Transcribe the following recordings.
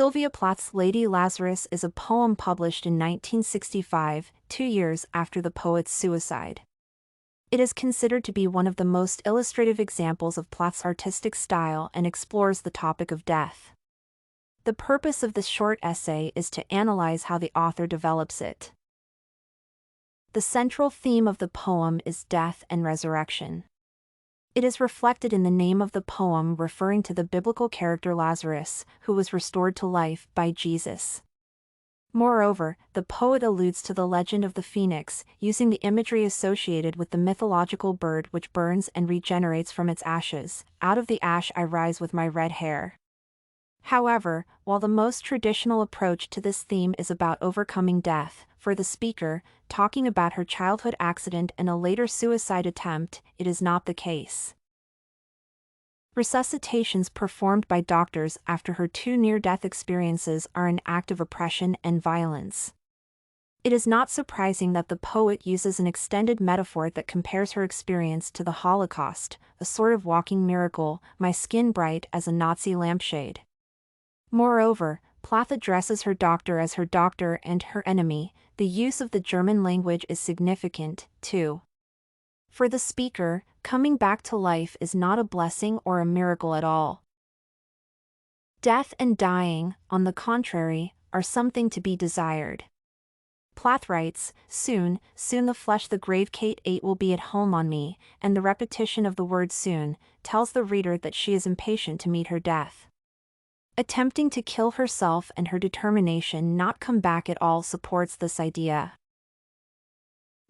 Sylvia Plath's Lady Lazarus is a poem published in 1965, 2 years after the poet's suicide. It is considered to be one of the most illustrative examples of Plath's artistic style and explores the topic of death. The purpose of this short essay is to analyze how the author develops it. The central theme of the poem is death and resurrection. It is reflected in the name of the poem, referring to the biblical character Lazarus, who was restored to life by Jesus. Moreover, the poet alludes to the legend of the phoenix, using the imagery associated with the mythological bird which burns and regenerates from its ashes. Out of the ash I rise with my red hair. However, while the most traditional approach to this theme is about overcoming death, for the speaker, talking about her childhood accident and a later suicide attempt, it is not the case. Resuscitations performed by doctors after her 2 near-death experiences are an act of oppression and violence. It is not surprising that the poet uses an extended metaphor that compares her experience to the Holocaust, a sort of walking miracle, my skin bright as a Nazi lampshade. Moreover, Plath addresses her doctor as her doctor and her enemy. The use of the German language is significant, too. For the speaker, coming back to life is not a blessing or a miracle at all. Death and dying, on the contrary, are something to be desired. Plath writes, soon the flesh the grave Kate ate will be at home on me, and the repetition of the word soon tells the reader that she is impatient to meet her death. Attempting to kill herself and her determination not come back at all supports this idea.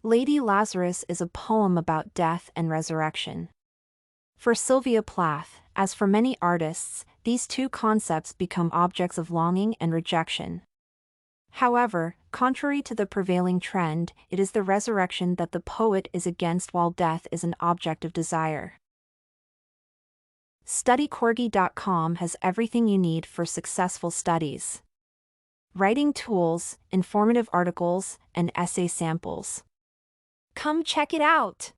Lady Lazarus is a poem about death and resurrection. For Sylvia Plath, as for many artists, these two concepts become objects of longing and rejection. However, contrary to the prevailing trend, it is the resurrection that the poet is against, while death is an object of desire. StudyCorgi.com has everything you need for successful studies. Writing tools, informative articles, and essay samples. Come check it out!